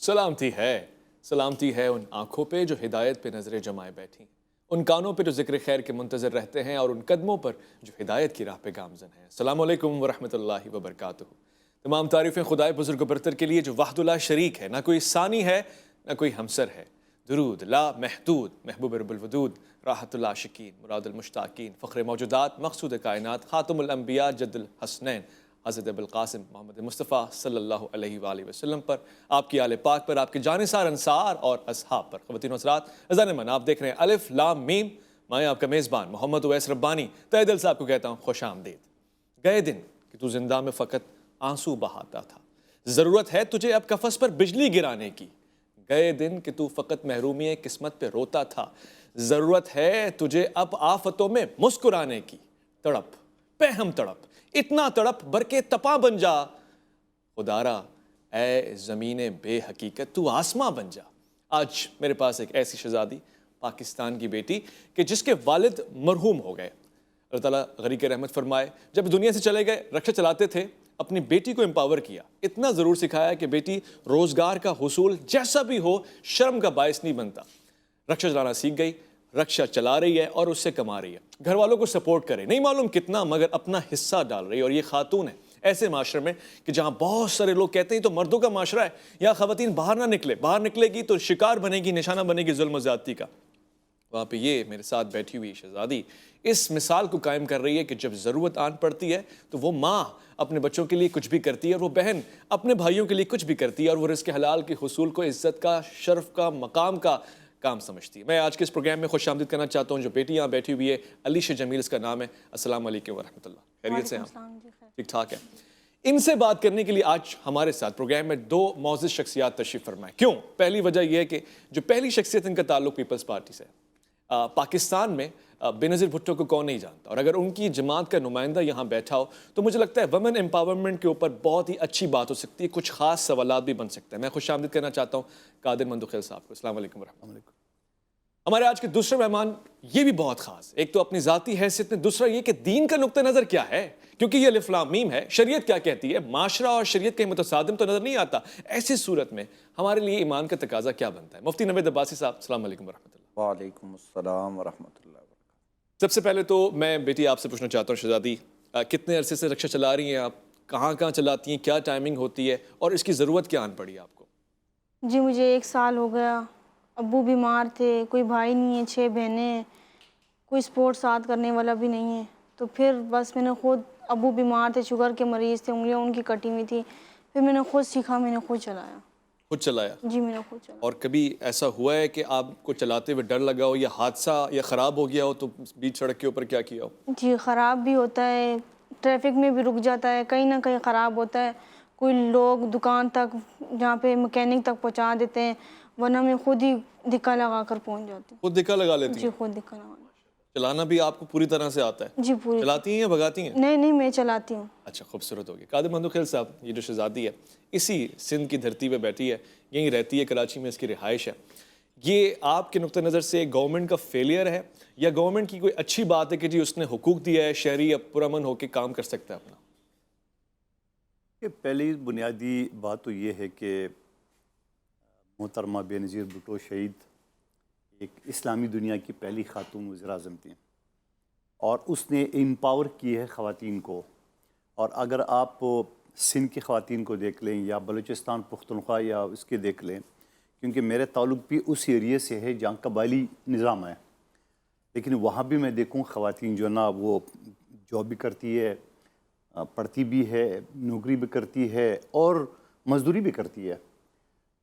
سلامتی ہے ان آنکھوں پہ جو ہدایت پہ نظریں جمائے بیٹھی ہیں، ان کانوں پہ جو ذکر خیر کے منتظر رہتے ہیں، اور ان قدموں پر جو ہدایت کی راہ پہ گامزن ہیں۔ السلام علیکم ورحمۃ اللہ وبرکاتہ۔ تمام تعریفیں خدائے بزرگ و برتر کے لیے جو وحدہ لا شریک ہے، نہ کوئی ثانی ہے نہ کوئی ہمسر ہے۔ درود لا محدود محبوب رب الودود، راحت العاشقین مراد المشتاقین، فخر موجودات مقصود کائنات، خاتم الانبیاء جد الحسنین حضرت ابوالقاسم محمد مصطفیٰ صلی اللہ علیہ وآلہ وسلم پر، آپ کی آل پاک پر، آپ کے جانثار انصار اور اصحاب پر۔ خواتین و حضرات، اذان من آپ دیکھ رہے ہیں الف لام میم، میں آپ کا میزبان محمد اویس ربانی تہہ دل سے آپ کو کہتا ہوں خوش آمدید۔ گئے دن کہ تو زندہ میں فقط آنسو بہاتا تھا، ضرورت ہے تجھے اب کفس پر بجلی گرانے کی۔ گئے دن کہ تو فقط محرومی قسمت پہ روتا تھا، ضرورت ہے تجھے اب آفتوں میں مسکرانے کی۔ تڑپ پہ ہم تڑپ، اتنا تڑپ برکے تپاں بن جا، خدارا اے زمین بے حقیقت تو آسماں بن جا۔ آج میرے پاس ایک ایسی شہزادی، پاکستان کی بیٹی کہ جس کے والد مرحوم ہو گئے، اللہ تعالیٰ غریق رحمت فرمائے، جب دنیا سے چلے گئے رکشہ چلاتے تھے، اپنی بیٹی کو امپاور کیا، اتنا ضرور سکھایا کہ بیٹی روزگار کا حصول جیسا بھی ہو شرم کا باعث نہیں بنتا۔ رکشہ چلانا سیکھ گئی، رکشہ چلا رہی ہے اور اس سے کما رہی ہے، گھر والوں کو سپورٹ کرے، نہیں معلوم کتنا مگر اپنا حصہ ڈال رہی ہے۔ اور یہ خاتون ہے ایسے معاشرے میں کہ جہاں بہت سارے لوگ کہتے ہیں تو مردوں کا معاشرہ ہے، یا خواتین باہر نہ نکلے، باہر نکلے گی تو شکار بنے گی، نشانہ بنے گی ظلم و زیادتی کا۔ وہاں پہ یہ میرے ساتھ بیٹھی ہوئی شہزادی اس مثال کو قائم کر رہی ہے کہ جب ضرورت آن پڑتی ہے تو وہ ماں اپنے بچوں کے لیے کچھ بھی کرتی ہے، اور وہ بہن اپنے بھائیوں کے لیے کچھ بھی کرتی ہے، اور وہ رزق حلال کے حصول کو عزت کا، شرف کا، مقام کا کام سمجھتی ہے۔ میں آج کے اس پروگرام میں خوش آمدید کرنا چاہتا ہوں جو بیٹی یہاں بیٹھی ہوئی ہے، علیشہ جمیل اس کا نام ہے۔ السلام علیکم ورحمۃ اللہ، خیریت سے ہیں؟ ٹھیک ٹھاک ہے۔ ان سے بات کرنے کے لیے آج ہمارے ساتھ پروگرام میں دو معزز شخصیات تشریف فرمائیں۔ کیوں؟ پہلی وجہ یہ ہے کہ جو پہلی شخصیت ان کا تعلق پیپلز پارٹی سے ہے۔ پاکستان میں بے نظیر بھٹو کو کون نہیں جانتا، اور اگر ان کی جماعت کا نمائندہ یہاں بیٹھا ہو تو مجھے لگتا ہے ویمن امپاورمنٹ کے اوپر بہت ہی اچھی بات ہو سکتی ہے، کچھ خاص سوالات بھی بن سکتے ہیں۔ میں خوش آمدید کرنا چاہتا ہوں قادر مندوخیل صاحب کو۔ السلام علیکم ورحمۃ اللہ۔ ہمارے آج کے دوسرے مہمان یہ بھی بہت خاص، ایک تو اپنی ذاتی حیثیت میں، دوسرا یہ کہ دین کا نقطہ نظر کیا ہے، کیونکہ یہ الف لام میم ہے، شریعت کیا کہتی ہے، معاشرہ اور شریعت کہیں متصادم تو نظر نہیں آتا۔ ایسی صورت میں ہمارے لیے ایمان کا تقاضا کیا بنتا ہے؟ مفتی نوید عباسی صاحب، السلام علیکم ورحمۃ اللہ۔ وعلیکم السلام ورحمۃ اللہ وبرکاتہ۔ سب سے پہلے تو میں بیٹی آپ سے پوچھنا چاہتا ہوں شہزادی، کتنے عرصے سے رکشہ چلا رہی ہیں آپ، کہاں کہاں چلاتی ہیں، کیا ٹائمنگ ہوتی ہے، اور اس کی ضرورت کیا آن پڑی آپ کو؟ جی مجھے 1 سال ہو گیا، ابو بیمار تھے، کوئی بھائی نہیں ہے، 6 بہنیں ہیں، کوئی سپورٹ ساتھ کرنے والا بھی نہیں ہے، تو پھر بس میں نے خود، ابو بیمار تھے، شوگر کے مریض تھے، انگلیاں ان کی کٹی ہوئی تھی، پھر میں نے خود سیکھا، میں نے خود چلایا۔ خود چلایا؟ جی میں نے خود چلایا۔ اور کبھی ایسا ہوا ہے کہ آپ کو چلاتے ہوئے ڈر لگا ہو، یا حادثہ یا خراب ہو گیا ہو تو بیچ سڑک کے اوپر کیا کیا ہو؟ جی خراب بھی ہوتا ہے، ٹریفک میں بھی رک جاتا ہے، کہیں نہ کہیں خراب ہوتا ہے، کوئی لوگ دکان تک جہاں پہ مکینک تک پہنچا دیتے ہیں، ورنہ میں خود ہی دھکا لگا کر پہنچ جاتی ہوں۔ خود دھکا لگا لیتی جی ہیں؟ خود دھکا لگا۔ چلانا بھی آپ کو پوری طرح سے آتا ہے؟ جی پوری۔ چلاتی ہیں یا بھگاتی ہیں؟ نہیں میں چلاتی ہوں۔ اچھا، خوبصورت ہوگی۔ قادر مندوخیل صاحب، یہ جو شہزادی ہے اسی سندھ کی دھرتی پہ بیٹھی ہے، یہیں رہتی ہے، کراچی میں اس کی رہائش ہے، یہ آپ کے نقطہ نظر سے گورنمنٹ کا فیلئر ہے یا گورنمنٹ کی کوئی اچھی بات ہے کہ جی اس نے حقوق دیا ہے، شہری اب پرامن ہو کے کام کر سکتا ہے اپنا؟ کہ پہلی بنیادی بات تو یہ ہے کہ محترمہ بے نظیر بھٹو شہید ایک اسلامی دنیا کی پہلی خاتون وزیر اعظم تھیں، اور اس نے امپاور کی ہے خواتین کو۔ اور اگر آپ سندھ کی خواتین کو دیکھ لیں یا بلوچستان پختونخوا یا اس کے دیکھ لیں، کیونکہ میرے تعلق بھی اس ایریے سے ہے جہاں قبائلی نظام ہے، لیکن وہاں بھی میں دیکھوں خواتین جو نا وہ جاب بھی کرتی ہے، پڑھتی بھی ہے، نوکری بھی کرتی ہے اور مزدوری بھی کرتی ہے۔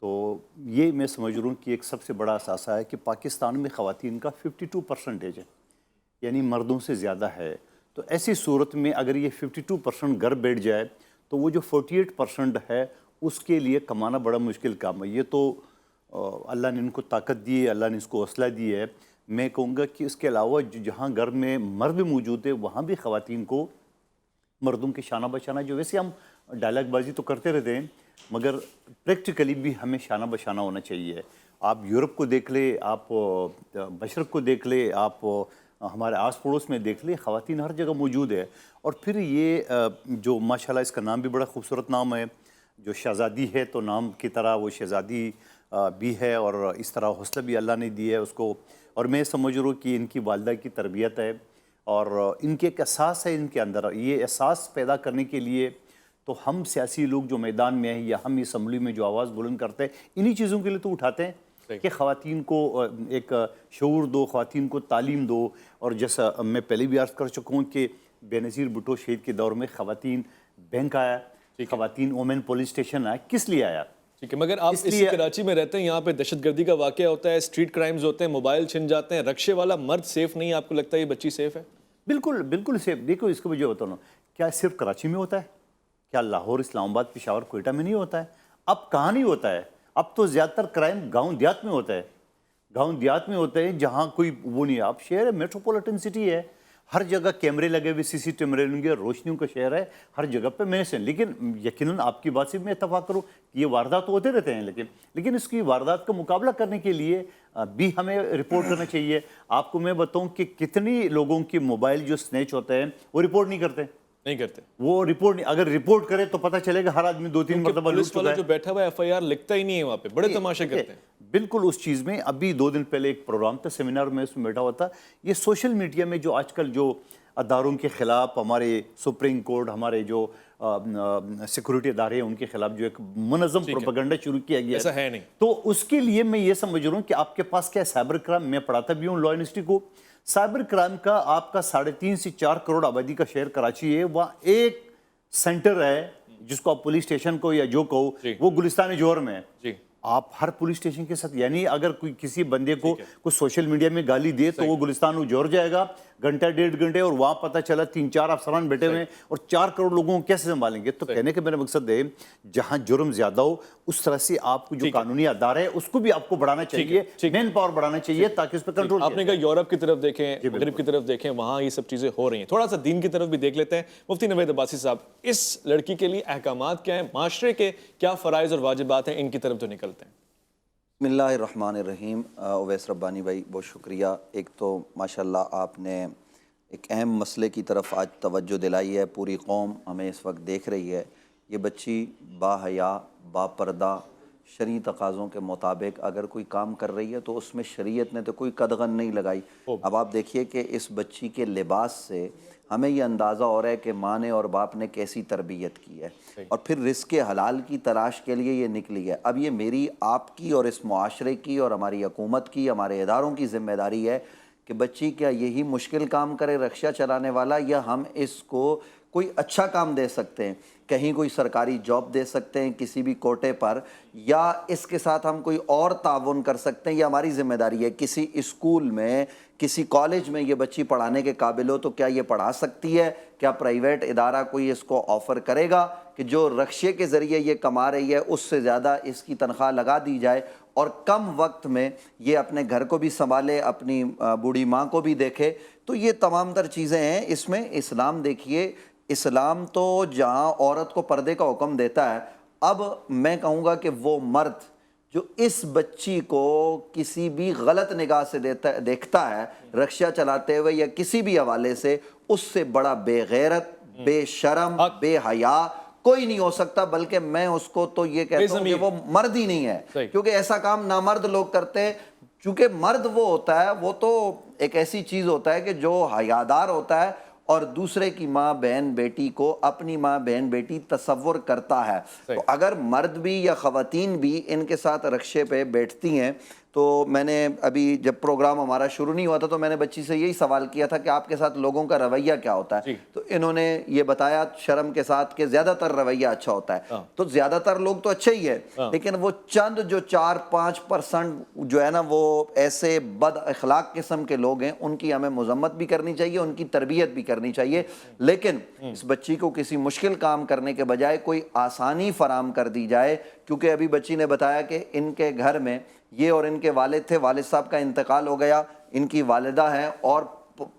تو یہ میں سمجھ رہا ہوں کہ ایک سب سے بڑا اثاثہ ہے کہ پاکستان میں خواتین کا 52% ہے، یعنی مردوں سے زیادہ ہے۔ تو ایسی صورت میں اگر یہ 52% گھر بیٹھ جائے تو وہ جو 48% ہے اس کے لیے کمانا بڑا مشکل کام ہے۔ یہ تو اللہ نے ان کو طاقت دی ہے، اللہ نے اس کو حوصلہ دی ہے۔ میں کہوں گا کہ اس کے علاوہ جہاں گھر میں مرد موجود ہے وہاں بھی خواتین کو مردوں کے شانہ بشانہ، جو ویسے ہم ڈائلاگ بازی تو کرتے رہتے ہیں مگر پریکٹیکلی بھی ہمیں شانہ بشانہ ہونا چاہیے۔ آپ یورپ کو دیکھ لیں، آپ مشرق کو دیکھ لیں، آپ ہمارے آس پڑوس میں دیکھ لیں، خواتین ہر جگہ موجود ہے۔ اور پھر یہ جو ماشاءاللہ اس کا نام بھی بڑا خوبصورت نام ہے، جو شہزادی ہے تو نام کی طرح وہ شہزادی بھی ہے، اور اس طرح حوصلہ بھی اللہ نے دی ہے اس کو، اور میں سمجھ رہا ہوں کہ ان کی والدہ کی تربیت ہے اور ان کے ایک احساس ہے ان کے اندر. یہ احساس پیدا کرنے کے لیے تو ہم سیاسی لوگ جو میدان میں ہیں یا ہم اسمبلی میں جو آواز بلند کرتے ہیں انہی چیزوں کے لیے تو اٹھاتے ہیں کہ خواتین کو ایک شعور دو، خواتین کو تعلیم دو. اور جیسا میں پہلے بھی عرض کر چکا ہوں کہ بے نظیر بھٹو شہید کے دور میں خواتین بینک آیا، خواتین وومن پولیس اسٹیشن آیا. کس لیے آیا؟ ٹھیک ہے، مگر آپ اس کراچی میں رہتے ہیں، یہاں پہ دہشت گردی کا واقعہ ہوتا ہے، اسٹریٹ کرائمز ہوتے ہیں، موبائل چھن جاتے ہیں، رکشے والا مرد سیف نہیں ہے، آپ کو لگتا ہے یہ بچی سیف ہے؟ بالکل بالکل سیف. دیکھو اس کو مجھے بتانا، کیا صرف کراچی میں ہوتا ہے؟ کیا لاہور، اسلام آباد، پشاور، کوئٹہ میں نہیں ہوتا ہے؟ اب کہاں نہیں ہوتا ہے؟ اب تو زیادہ تر کرائم گاؤں دیہات میں ہوتا ہے، گاؤں دیہات میں ہوتا ہے جہاں کوئی وہ نہیں ہے. اب شہر ہے، میٹروپولیٹن سٹی ہے، ہر جگہ کیمرے لگے ہوئے، CC کیمرے لگے ہوئے، روشنیوں کا شہر ہے، ہر جگہ پہ میں سے. لیکن یقیناً آپ کی بات سے میں اتفاق کروں، یہ واردات ہوتے رہتے ہیں، لیکن اس کی واردات کا مقابلہ کرنے کے لیے بھی ہمیں رپورٹ کرنا چاہیے. آپ کو میں بتاؤں کہ کتنی لوگوں کے موبائل جو سنیچ ہوتے ہیں وہ رپورٹ نہیں کرتے. وہ رپورٹ نہیں، اگر رپورٹ کرے تو پتہ چلے گا ہر آدمی 2-3 مرتبہ لوٹ چکا ہے. جو بیٹھا ہوا FIR لکھتا ہی نہیں ہے وہاں پہ، بڑے تماشے کرتے ہیں. بالکل اس چیز میں ابھی 2 دن پہلے ایک پروگرام تھا، سیمینار میں اس میں بیٹھا ہوا تھا. یہ سوشل میڈیا میں جو آج کل جو اداروں کے خلاف، ہمارے سپریم کورٹ، ہمارے جو سیکورٹی ادارے ہیں ان کے خلاف جو ایک منظم پروپیگنڈا شروع کیا گیا ایسا ہے نہیں، تو اس کے لیے میں یہ سمجھ رہا ہوں کہ آپ کے پاس کیا سائبر کرائم، میں پڑھاتا بھی ہوں لا یونیورسٹی کو. سائبر کرائم کا آپ کا 3.5 سے 4 کروڑ آبادی کا شہر کراچی ہے، وہاں ایک سینٹر ہے جس کو آپ پولیس اسٹیشن کو یا جو کہو، وہ گلستان جوہر میں ہے. آپ ہر پولیس اسٹیشن کے ساتھ، یعنی اگر کوئی کسی بندے کو کوئی سوشل میڈیا میں گالی دے تو وہ گلستان جوہر جائے گا گھنٹہ 1.5 گھنٹے، اور وہاں پتہ چلا 3-4 افسران بیٹھے ہوئے ہیں اور 4 کروڑ لوگوں کو کیسے سنبھالیں گے. تو کہنے کا میرا مقصد ہے جہاں جرم زیادہ ہو اس طرح سے آپ کو جو قانونی ادارہ ہے اس کو بھی آپ کو بڑھانا چاہیے، مین پاور بڑھانا چاہیے تاکہ اس پہ کنٹرول. آپ نے کہا یورپ کی طرف دیکھیں، مغرب کی طرف دیکھیں، وہاں یہ سب چیزیں ہو رہی ہیں. تھوڑا سا دین کی طرف بھی دیکھ لیتے ہیں. مفتی نوید عباسی صاحب، اس لڑکی کے لیے احکامات کیا ہیں، معاشرے کے کیا فرائض اور واجبات ہیں، ان کی طرف جو نکلتے ہیں؟ بسم اللہ الرحمن الرحیم. اویس ربانی بھائی بہت شکریہ. ایک تو ماشاءاللہ آپ نے ایک اہم مسئلے کی طرف آج توجہ دلائی ہے. پوری قوم ہمیں اس وقت دیکھ رہی ہے. یہ بچی با حیا، با پردہ، شرعی تقاضوں کے مطابق اگر کوئی کام کر رہی ہے تو اس میں شریعت نے تو کوئی قدغن نہیں لگائی. اب آپ دیکھیے کہ اس بچی کے لباس سے ہمیں یہ اندازہ ہو رہا ہے کہ ماں نے اور باپ نے کیسی تربیت کی ہے، اور پھر رزق حلال کی تلاش کے لیے یہ نکلی ہے. اب یہ میری، آپ کی اور اس معاشرے کی اور ہماری حکومت کی، ہمارے اداروں کی ذمہ داری ہے کہ بچی کیا یہی مشکل کام کرے رکشہ چلانے والا، یا ہم اس کو کوئی اچھا کام دے سکتے ہیں، کہیں کوئی سرکاری جاب دے سکتے ہیں کسی بھی کوٹے پر، یا اس کے ساتھ ہم کوئی اور تعاون کر سکتے ہیں. یہ ہماری ذمہ داری ہے. کسی اسکول میں، کسی کالج میں یہ بچی پڑھانے کے قابل ہو تو کیا یہ پڑھا سکتی ہے؟ کیا پرائیویٹ ادارہ کوئی اس کو آفر کرے گا کہ جو رکشے کے ذریعے یہ کما رہی ہے اس سے زیادہ اس کی تنخواہ لگا دی جائے اور کم وقت میں یہ اپنے گھر کو بھی سنبھالے، اپنی بوڑھی ماں کو بھی دیکھے؟ تو یہ تمام تر چیزیں ہیں. اس میں اسلام دیکھیے، اسلام تو جہاں عورت کو پردے کا حکم دیتا ہے، اب میں کہوں گا کہ وہ مرد جو اس بچی کو کسی بھی غلط نگاہ سے دیکھتا ہے رکشہ چلاتے ہوئے یا کسی بھی حوالے سے، اس سے بڑا بے غیرت، بے شرم، بے حیا کوئی نہیں ہو سکتا. بلکہ میں اس کو تو یہ کہتا ہوں کہ وہ مرد ہی نہیں ہے، کیونکہ ایسا کام نامرد لوگ کرتے ہیں. چونکہ مرد وہ ہوتا ہے، وہ تو ایک ایسی چیز ہوتا ہے کہ جو حیادار ہوتا ہے اور دوسرے کی ماں بہن بیٹی کو اپنی ماں بہن بیٹی تصور کرتا ہے. تو اگر مرد بھی یا خواتین بھی ان کے ساتھ رکشے پہ بیٹھتی ہیں، تو میں نے ابھی جب پروگرام ہمارا شروع نہیں ہوا تھا تو میں نے بچی سے یہی سوال کیا تھا کہ آپ کے ساتھ لوگوں کا رویہ کیا ہوتا ہے؟ تو انہوں نے یہ بتایا شرم کے ساتھ کہ زیادہ تر رویہ اچھا ہوتا ہے. تو زیادہ تر لوگ تو اچھے ہی ہے، لیکن وہ چند جو 4-5% جو ہے نا وہ ایسے بد اخلاق قسم کے لوگ ہیں، ان کی ہمیں مذمت بھی کرنی چاہیے، ان کی تربیت بھی کرنی چاہیے. لیکن اس بچی کو کسی مشکل کام کرنے کے بجائے کوئی آسانی فراہم کر دی جائے. کیونکہ ابھی بچی نے بتایا کہ ان کے گھر میں یہ اور ان کے والد تھے، والد صاحب کا انتقال ہو گیا، ان کی والدہ ہیں اور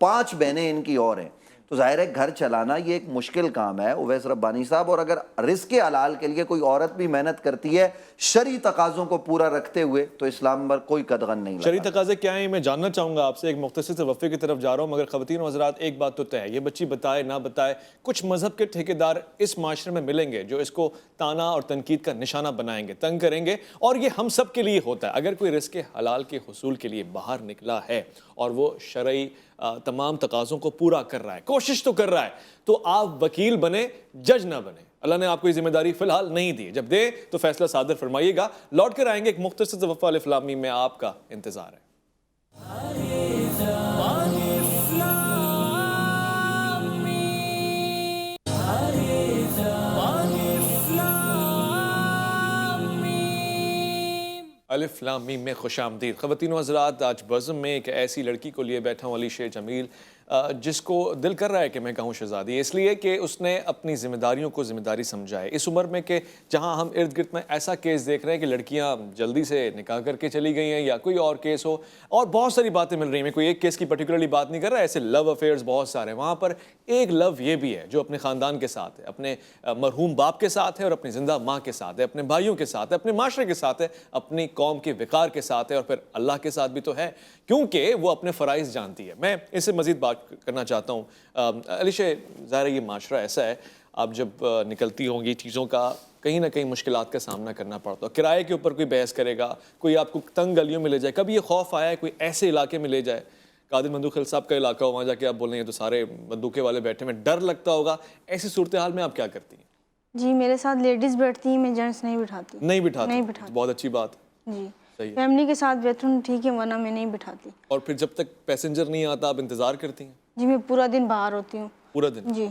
5 بہنیں ان کی اور ہیں. تو ظاہر ہے گھر چلانا یہ ایک مشکل کام ہے اویس ربانی صاحب. اور اگر رزق حلال کے لیے کوئی عورت بھی محنت کرتی ہے، شرعی تقاضوں کو پورا رکھتے ہوئے تو اسلام پر کوئی قدغن نہیں لگا۔ شرعی تقاضے کیا ہیں میں جاننا چاہوں گا آپ سے، ایک مختصر سے وقفے کی طرف جا رہا ہوں، مگر خواتین و حضرات ایک بات تو طے ہے، یہ بچی بتائے نہ بتائے کچھ مذہب کے ٹھیکیدار اس معاشرے میں ملیں گے جو اس کو تانا اور تنقید کا نشانہ بنائیں گے، تنگ کریں گے، اور یہ ہم سب کے لیے ہوتا ہے۔ اگر کوئی رزق حلال کے حصول کے لیے باہر نکلا ہے اور وہ شرعی تمام تقاضوں کو پورا کر رہا ہے، کوشش تو کر رہا ہے، تو آپ وکیل بنے، جج نہ بنے۔ اللہ نے آپ کو یہ ذمہ داری فی الحال نہیں دی، جب دے تو فیصلہ صادر فرمائیے گا۔ لوٹ کر آئیں گے، ایک مختصر سے وقفہ الف لام میم میں آپ کا انتظار ہے۔ الف لام میم میں خوش آمدید۔ خواتین و حضرات، آج بزم میں ایک ایسی لڑکی کو لیے بیٹھا ہوں، علیشہ جمیل، جس کو دل کر رہا ہے کہ میں کہوں شہزادی، اس لیے کہ اس نے اپنی ذمہ داریوں کو ذمہ داری سمجھا ہے اس عمر میں، کہ جہاں ہم ارد گرد میں ایسا کیس دیکھ رہے ہیں کہ لڑکیاں جلدی سے نکاح کر کے چلی گئی ہیں یا کوئی اور کیس ہو، اور بہت ساری باتیں مل رہی ہیں۔ میں کوئی ایک کیس کی پرٹیکولرلی بات نہیں کر رہا، ایسے لو افیئرز بہت سارے ہیں۔ وہاں پر ایک لو یہ بھی ہے جو اپنے خاندان کے ساتھ ہے، اپنے مرحوم باپ کے ساتھ ہے، اور اپنی زندہ ماں کے ساتھ ہے، اپنے بھائیوں کے ساتھ ہے، اپنے معاشرے کے ساتھ ہے، اپنی قوم کے وقار کے ساتھ ہے، اور پھر اللہ کے ساتھ بھی تو ہے، کیونکہ وہ اپنے فرائض جانتی ہے۔ میں اس سے مزید بات کرنا چاہتا ہوں۔ علیشہ، ظاہر یہ معاشرہ ایسا ہے، آپ جب نکلتی ہوں گی چیزوں کا کہیں نہ کہیں مشکلات کا سامنا کرنا پڑتا ہے۔ کرائے کے اوپر کوئی بحث کرے گا، کوئی آپ کو تنگ گلیوں میں لے جائے، کبھی یہ خوف آیا ہے کوئی ایسے علاقے میں لے جائے، قادر بندوق خیل صاحب کا علاقہ ہو، وہاں جا کے آپ بولیں گے تو سارے بندوقے والے بیٹھے میں، ڈر لگتا ہوگا، ایسی صورتحال میں آپ کیا کرتی ہیں؟ جی میرے ساتھ لیڈیز بیٹھتی ہیں، میں جینٹس نہیں بٹھاتی۔ نہیں بٹھاتی؟ نہیں بٹھاتی۔ بہت اچھی بات۔ جی صحیح۔ فیملی کے ساتھ بیٹھوں ٹھیک ہے، ورنہ میں نہیں بٹھاتی۔ اور پھر جب تک پیسنجر نہیں آتا آپ انتظار کرتی ہیں؟ جی میں پورا دن باہر ہوتی ہوں۔ پورا دن؟ جی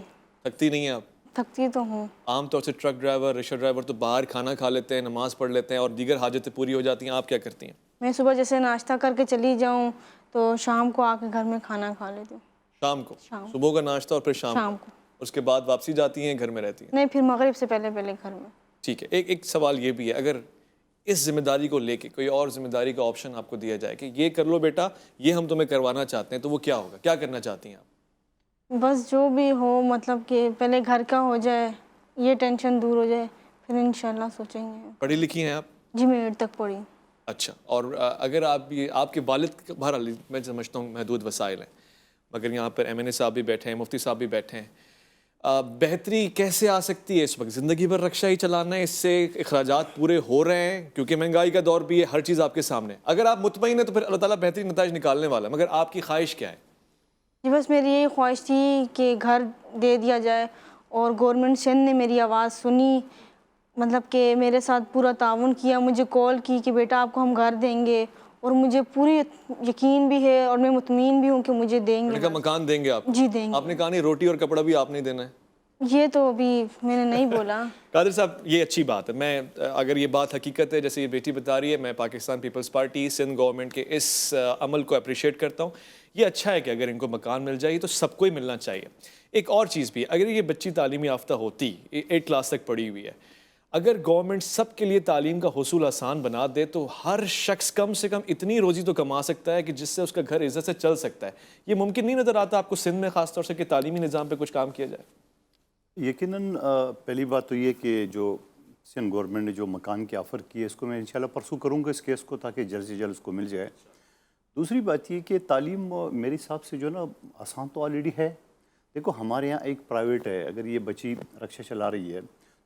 تھکتی نہیں ہیں آپ؟ تھکتی تو ہوں۔ عام طور سے ٹرک ڈرائیور، رکشہ ڈرائیور تو باہر کھانا کھا لیتے ہیں، نماز پڑھ لیتے ہیں اور دیگر حاجتیں پوری ہو جاتی ہیں، آپ کیا کرتی ہیں؟ میں صبح جیسے ناشتہ کر کے چلی جاؤں تو شام کو آ کے گھر میں کھانا کھا لیتی ہوں۔ شام کو؟ صبح کا ناشتہ اور پھر شام کو؟ اس کے بعد واپسی جاتی ہیں، گھر میں رہتی ہیں؟ نہیں، پھر مغرب سے پہلے گھر میں۔ ٹھیک ہے، ایک سوال یہ بھی ہے، اگر اس ذمہ داری کو لے کے کوئی اور ذمہ داری کا آپشن آپ کو دیا جائے کہ یہ کر لو بیٹا، یہ ہم تمہیں کروانا چاہتے ہیں، تو وہ کیا ہوگا؟ کیا کرنا چاہتی ہیں آپ؟ بس جو بھی ہو، مطلب کہ پہلے گھر کا ہو جائے، یہ ٹینشن دور ہو جائے، پھر انشاءاللہ سوچیں گے۔ پڑھی لکھی ہیں آپ؟ جی میں 8 تک پڑھی۔ اچھا، اور اگر آپ کے والد، بہرحال میں سمجھتا ہوں محدود وسائل ہیں، مگر یہاں پر MNA صاحب بھی بیٹھے ہیں، مفتی صاحب بھی بیٹھے ہیں، بہتری کیسے آ سکتی ہے؟ اس وقت زندگی بھر رکشہ ہی چلانا ہے، اس سے اخراجات پورے ہو رہے ہیں کیونکہ مہنگائی کا دور بھی ہے، ہر چیز آپ کے سامنے، اگر آپ مطمئن ہیں تو پھر اللہ تعالیٰ بہترین نتائج نکالنے والا ہے، مگر آپ کی خواہش کیا ہے؟ جی بس میری یہی خواہش تھی کہ گھر دے دیا جائے، اور گورنمنٹ سندھ نے میری آواز سنی، مطلب کہ میرے ساتھ پورا تعاون کیا، مجھے کال کی کہ بیٹا آپ کو ہم گھر دیں گے، اور مجھے پوری یقین بھی ہے اور میں مطمئن بھی ہوں کہ مجھے دیں گے۔ مکان دیں گے آپ؟ جی دیں گے۔ آپ نے کہا نہیں روٹی اور کپڑا بھی آپ نہیں دینا ہے؟ یہ تو ابھی میں نے نہیں بولا۔ قادر صاحب یہ اچھی بات ہے، میں اگر یہ بات حقیقت ہے جیسے یہ بیٹی بتا رہی ہے، میں پاکستان پیپلز پارٹی سندھ گورنمنٹ کے اس عمل کو اپریشیٹ کرتا ہوں۔ یہ اچھا ہے کہ اگر ان کو مکان مل جائے تو سب کو ہی ملنا چاہیے۔ ایک اور چیز بھی، اگر یہ بچی تعلیم یافتہ ہوتی، 8 کلاس تک پڑھی ہوئی ہے، اگر گورنمنٹ سب کے لیے تعلیم کا حصول آسان بنا دے تو ہر شخص کم سے کم اتنی روزی تو کما سکتا ہے کہ جس سے اس کا گھر عزت سے چل سکتا ہے۔ یہ ممکن نہیں نظر آتا آپ کو سندھ میں خاص طور سے کہ تعلیمی نظام پہ کچھ کام کیا جائے؟ یقیناً پہلی بات تو یہ کہ جو سندھ گورنمنٹ نے جو مکان کی آفر کی ہے اس کو میں انشاءاللہ پرسو کروں گا اس کیس کو، تاکہ جلد سے جلد اس کو مل جائے۔ دوسری بات یہ کہ تعلیم میرے حساب سے جو نا آسان تو آلریڈی ہے۔ دیکھو ہمارے یہاں ایک پرائیویٹ ہے، اگر یہ بچی رکشہ چلا رہی ہے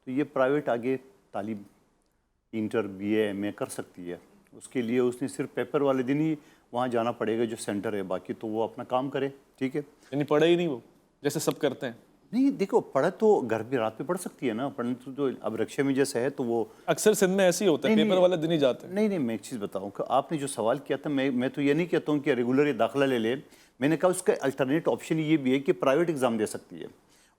تو یہ پرائیویٹ آگے تعلیم انٹر BA MA کر سکتی ہے، اس کے لیے اس نے صرف پیپر والے دن ہی وہاں جانا پڑے گا جو سینٹر ہے، باقی تو وہ اپنا کام کرے، ٹھیک ہے؟ یعنی پڑھے ہی نہیں وہ جیسے سب کرتے ہیں؟ نہیں دیکھو پڑھا تو گھر بھی رات میں پڑھ سکتی ہے نا، پڑھنے تو اب رکشے میں جیسے ہے تو وہ اکثر سندھ میں ایسے ہی ہوتا ہے، پیپر والے دن ہی جاتے ہیں۔ نہیں میں ایک چیز بتاؤں کہ آپ نے جو سوال کیا تھا، میں تو یہ نہیں کہتا ہوں کہ ریگولر داخلہ لے لے، میں نے کہا اس کا الٹرنیٹ آپشن یہ بھی ہے کہ پرائیویٹ ایگزام دے سکتی ہے۔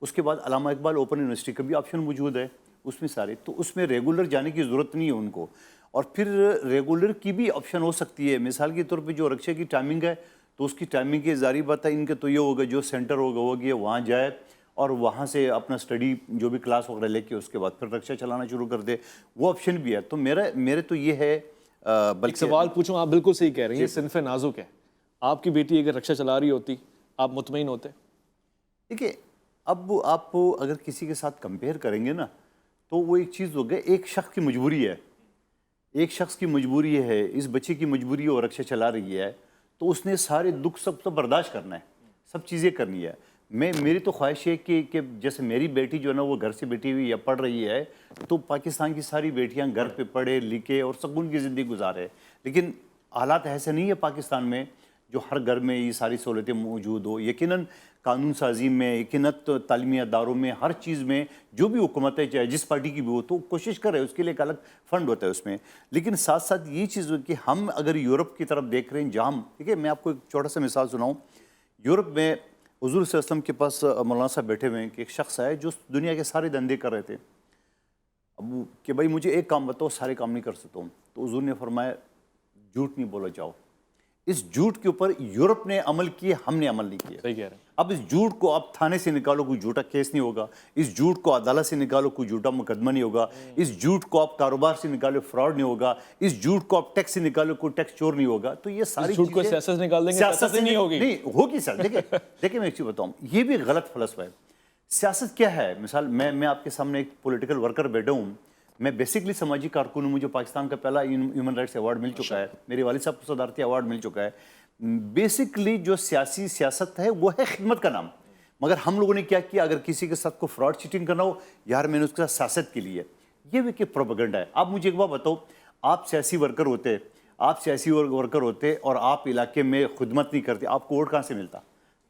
اس کے بعد علامہ اقبال اوپن یونیورسٹی کا بھی آپشن موجود ہے اس میں سارے، تو اس میں ریگولر جانے کی ضرورت نہیں ہے ان کو، اور پھر ریگولر کی بھی آپشن ہو سکتی ہے۔ مثال کے طور پہ جو رکشے کی ٹائمنگ ہے تو اس کی ٹائمنگ کی ظاہری بات ہے ان کے تو یہ ہوگا جو سینٹر ہوگا وہ کہ وہاں جائے اور وہاں سے اپنا اسٹڈی جو بھی کلاس وغیرہ لے کے اس کے بعد پھر رکشہ چلانا شروع کر دے، وہ آپشن بھی ہے۔ تو میرے تو یہ ہے، ایک سوال پوچھوں، آپ بالکل صحیح کہہ رہے ہیں، یہ صنف نازک ہے، آپ کی بیٹی اگر رکشہ چلا رہی ہوتی آپ مطمئن ہوتے؟ دیکھیے اب آپ اگر کسی کے ساتھ کمپیئر کریں گے نا تو وہ ایک چیز ہو گیا، ایک شخص کی مجبوری ہے ایک شخص کی مجبوری یہ ہے، اس بچے کی مجبوری ہے، وہ رکشہ چلا رہی ہے، تو اس نے سارے دکھ سب تو برداشت کرنا ہے، سب چیزیں کرنی ہے۔ میری تو خواہش ہے کہ جیسے میری بیٹی جو ہے نا وہ گھر سے بیٹھی ہوئی یا پڑھ رہی ہے، تو پاکستان کی ساری بیٹیاں گھر پہ پڑھے لکھے اور سکون کی زندگی گزارے، لیکن حالات ایسے نہیں ہے پاکستان میں جو ہر گھر میں یہ ساری سہولتیں موجود ہو۔ یقیناً قانون سازی میں، یقیناً تعلیمی اداروں میں، ہر چیز میں جو بھی حکومت ہے چاہے جس پارٹی کی بھی ہو تو کوشش کرے، اس کے لیے ایک الگ فنڈ ہوتا ہے اس میں، لیکن ساتھ ساتھ یہ چیز کہ ہم اگر یورپ کی طرف دیکھ رہے ہیں جہاں دیکھیے میں آپ کو ایک چھوٹا سا مثال سناؤں۔ یورپ میں حضور صلی اللہ علیہ وسلم کے پاس مولانا صاحب بیٹھے ہوئے ہیں کہ ایک شخص ہے جو دنیا کے سارے دھندے کر رہے تھے، اب کہ بھائی مجھے ایک کام بتاؤ، سارے کام نہیں کر سکتا ہوں، تو حضور نے فرمایا جھوٹ نہیں بولا جاؤ۔ اس جھوٹ کے اوپر یورپ نے عمل کیا، ہم نے عمل نہیں کیا۔ صحیح کہہ رہے ہیں۔ اب اس جھوٹ کو آپ تھانے سے نکالو، کوئی جھوٹا کیس نہیں ہوگا، اس جھوٹ کو عدالت سے نکالو، کوئی جھوٹا مقدمہ نہیں ہوگا، اس جھوٹ کو آپ کاروبار سے نکالو، فراڈ نہیں ہوگا، اس جھوٹ کو آپ ٹیکس سے نکالو، کوئی ٹیکس چور نہیں ہوگا۔ تو یہ ساری جھوٹ کو سیاست سے نکال دیں گے، سیاست سے نہیں ہوگی، نہیں ہوگی سر۔ دیکھیں میں ایک چیز بتاؤں، یہ بھی غلط فلسفہ ہے۔ سیاست کیا ہے؟ مثال میں آپ کے سامنے ایک پولیٹیکل ورکر بیٹھا ہوں، میں بیسکلی سماجی کارکن ہوں، مجھے پاکستان کا پہلا ہیومن رائٹس ایوارڈ مل چکا ہے، میرے والد صاحب کو صدارتی ایوارڈ مل چکا ہے۔ بیسکلی جو سیاست ہے وہ ہے خدمت کا نام، مگر ہم لوگوں نے کیا کیا، اگر کسی کے ساتھ کو فراڈ چیٹنگ کرنا ہو، یار میں نے اس کے ساتھ سیاست کے لیے، یہ بھی کہ پروپیگنڈا ہے۔ آپ مجھے ایک بات بتاؤ، آپ سیاسی ورکر ہوتے اور آپ علاقے میں خدمت نہیں کرتے، آپ کو ووٹ کہاں سے ملتا؟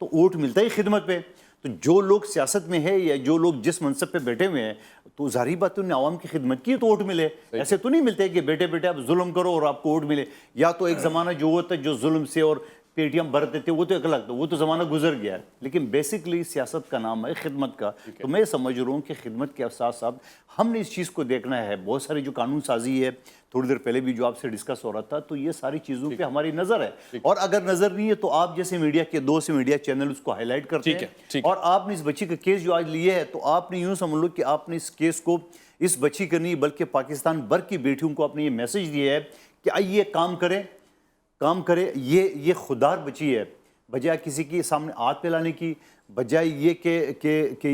تو ووٹ ملتا ہی خدمت پہ۔ تو جو لوگ سیاست میں ہے یا جو لوگ جس منصب پہ بیٹھے ہوئے ہیں تو ظاہری بات ہے انہیں عوام کی خدمت کی تو ووٹ ملے۔ ایسے تو نہیں ملتے کہ بیٹے آپ ظلم کرو اور آپ کو ووٹ ملے۔ یا تو ایک زمانہ جو ہوتا ہے جو ظلم سے اور پے ٹی ایم بھرتے تھے وہ تو ایک الگ تھا، وہ تو زمانہ گزر گیا ہے، لیکن بیسکلی سیاست کا نام ہے خدمت کا۔ تو میں سمجھ رہا ہوں کہ خدمت کے ساتھ ساتھ ہم نے اس چیز کو دیکھنا ہے۔ بہت ساری جو قانون سازی ہے، تھوڑی دیر پہلے بھی جو آپ سے ڈسکس ہو رہا تھا، تو یہ ساری چیزوں پہ ہماری نظر ہے، اور اگر نظر نہیں ہے تو آپ جیسے میڈیا کے دو سے میڈیا چینل اس کو ہائی لائٹ کرتے ہیں، اور آپ نے اس بچی کا کیس جو آج لیے ہے تو آپ نے یوں سمجھ لو کہ آپ نے اس کیس کو اس بچی کا نہیں بلکہ پاکستان بھر کی بیٹیوں کو آپ نے یہ میسج دیا ہے کہ آئیے کام کرے، یہ خوددار بچی ہے، بجائے کسی کے سامنے ہاتھ پھیلانے کی، بجائے یہ کہ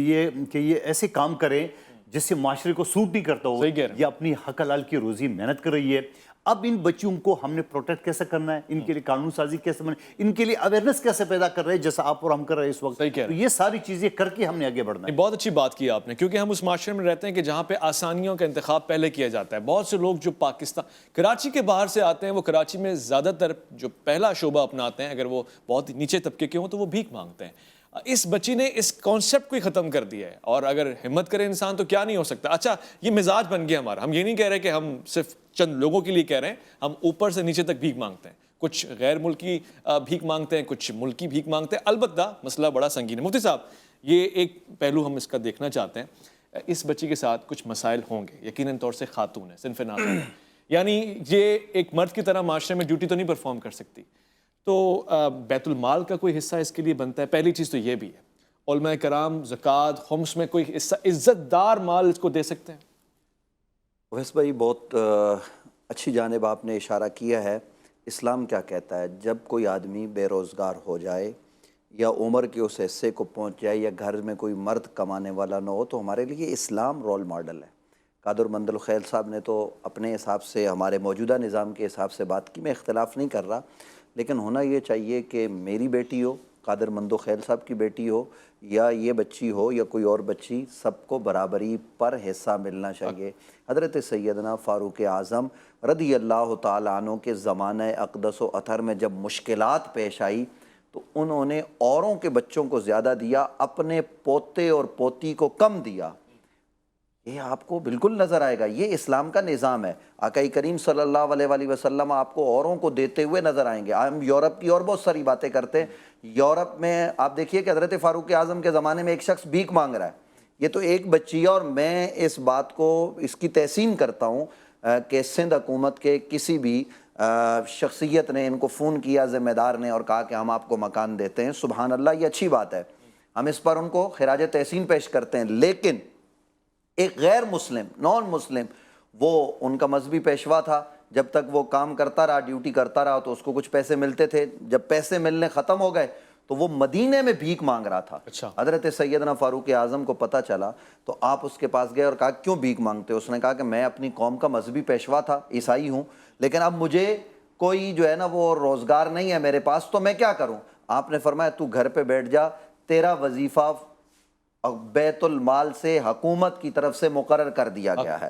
یہ ایسے کام کریں جس سے معاشرے کو سوٹ نہیں کرتا ہو، یہ اپنی حق حلال کی روزی محنت کر رہی ہے۔ اب ان بچیوں کو ہم نے پروٹیکٹ کیسے کرنا ہے، ان کے لیے قانون سازی کیسے بنے، ان کے لیے اویئرنیس کیسے پیدا کر رہے ہیں جیسا آپ اور ہم کر رہے ہیں اس وقت۔ تو یہ ساری چیزیں کر کے ہم نے آگے بڑھنا ہے۔ بہت اچھی بات کی آپ نے، کیونکہ ہم اس معاشرے میں رہتے ہیں کہ جہاں پہ آسانیوں کا انتخاب پہلے کیا جاتا ہے۔ بہت سے لوگ جو پاکستان کراچی کے باہر سے آتے ہیں، وہ کراچی میں زیادہ تر جو پہلا شعبہ اپناتے ہیں، اگر وہ بہت نیچے طبقے کے ہوں تو وہ بھیک مانگتے ہیں۔ اس بچی نے اس کانسیپٹ کو ہی ختم کر دیا ہے، اور اگر ہمت کرے انسان تو کیا نہیں ہو سکتا۔ اچھا، یہ مزاج بن گیا ہمارا، ہم یہ نہیں کہہ رہے کہ ہم صرف چند لوگوں کے لیے کہہ رہے ہیں، ہم اوپر سے نیچے تک بھیک مانگتے ہیں، کچھ غیر ملکی بھیک مانگتے ہیں، کچھ ملکی بھیک مانگتے ہیں۔ البتہ مسئلہ بڑا سنگین ہے۔ مفتی صاحب، یہ ایک پہلو ہم اس کا دیکھنا چاہتے ہیں، اس بچی کے ساتھ کچھ مسائل ہوں گے، یقیناً طور سے خاتون ہے، صنف نازک ہے، یعنی یہ ایک مرد کی طرح معاشرے میں ڈیوٹی تو نہیں پرفارم کر سکتی، تو بیت المال کا کوئی حصہ اس کے لیے بنتا ہے۔ پہلی چیز تو یہ بھی ہے، علماء کرام زکوٰۃ خمس میں کوئی حصہ عزت دار مال اس کو دے سکتے ہیں؟ اویس بھائی، بہت اچھی جانب آپ نے اشارہ کیا ہے۔ اسلام کیا کہتا ہے؟ جب کوئی آدمی بے روزگار ہو جائے یا عمر کے اس حصے کو پہنچ جائے یا گھر میں کوئی مرد کمانے والا نہ ہو، تو ہمارے لیے اسلام رول ماڈل ہے۔ قادر مند الخیل صاحب نے تو اپنے حساب سے ہمارے موجودہ نظام کے حساب سے بات کی، میں اختلاف نہیں کر رہا، لیکن ہونا یہ چاہیے کہ میری بیٹی ہو، قادر مند الخیل صاحب کی بیٹی ہو، یا یہ بچی ہو یا کوئی اور بچی، سب کو برابری پر حصہ ملنا چاہیے۔ حضرت سیدنا فاروق اعظم رضی اللہ تعالیٰ عنہ کے زمانہ اقدس و اطہر میں جب مشکلات پیش آئی تو انہوں نے اوروں کے بچوں کو زیادہ دیا، اپنے پوتے اور پوتی کو کم دیا۔ یہ آپ کو بالکل نظر آئے گا، یہ اسلام کا نظام ہے۔ آقا کریم صلی اللہ علیہ وآلہ وسلم آپ کو اوروں کو دیتے ہوئے نظر آئیں گے۔ ہم یورپ کی اور بہت ساری باتیں کرتے ہیں، یورپ میں آپ دیکھیے کہ حضرت فاروق اعظم کے زمانے میں ایک شخص بھیک مانگ رہا ہے، یہ تو ایک بچی ہے، اور میں اس بات کو اس کی تحسین کرتا ہوں کہ سندھ حکومت کے کسی بھی شخصیت نے ان کو فون کیا، ذمہ دار نے، اور کہا کہ ہم آپ کو مکان دیتے ہیں۔ سبحان اللہ، یہ اچھی بات ہے، ہم اس پر ان کو خراج تحسین پیش کرتے ہیں۔ لیکن ایک غیر مسلم، نان مسلم، وہ ان کا مذہبی پیشوا تھا، جب تک وہ کام کرتا رہا، ڈیوٹی کرتا رہا، تو اس کو کچھ پیسے ملتے تھے، جب پیسے ملنے ختم ہو گئے تو وہ مدینے میں بھیک مانگ رہا تھا. اچھا. حضرت سیدنا فاروق اعظم کو پتہ چلا تو آپ اس کے پاس گئے اور کہا کیوں بھیک مانگتے ہو؟ اس نے کہا کہ میں اپنی قوم کا مذہبی پیشوا تھا، عیسائی ہوں، لیکن اب مجھے کوئی جو ہے نا وہ روزگار نہیں ہے میرے پاس، تو میں کیا کروں؟ آپ نے فرمایا تو گھر پہ بیٹھ جا، تیرا وظیفہ بیت المال سے حکومت کی طرف سے مقرر کر دیا گیا ہے.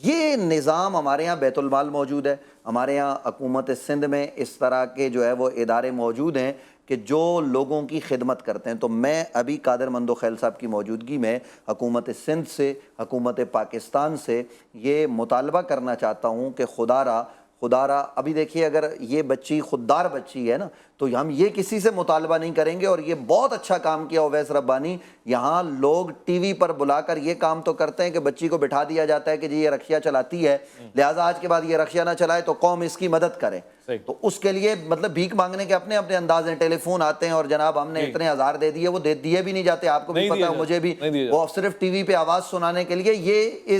یہ نظام ہمارے یہاں بیت المال موجود ہے، ہمارے یہاں حکومت سندھ میں اس طرح کے جو ہے وہ ادارے موجود ہیں کہ جو لوگوں کی خدمت کرتے ہیں. تو میں ابھی قادر مندوخیل صاحب کی موجودگی میں حکومت سندھ سے، حکومت پاکستان سے یہ مطالبہ کرنا چاہتا ہوں کہ خدا را ابھی دیکھیے اگر یہ بچی خوددار بچی ہے نا تو ہم یہ کسی سے مطالبہ نہیں کریں گے. اور یہ بہت اچھا کام کیا اویس ربانی، یہاں لوگ ٹی وی پر بلا کر یہ کام تو کرتے ہیں کہ بچی کو بٹھا دیا جاتا ہے کہ جی یہ رکشہ چلاتی ہے، لہٰذا آج کے بعد یہ رکشہ نہ چلائے تو قوم اس کی مدد کرے. تو اس کے لیے مطلب بھیک مانگنے کے اپنے اپنے انداز ہیں، ٹیلی فون آتے ہیں اور جناب ہم نے اتنے ہزار دے دیے، وہ دیے بھی نہیں جاتے، آپ کو بھی پتہ ہے مجھے بھی، وہ صرف ٹی وی پہ آواز سنانے کے لیے.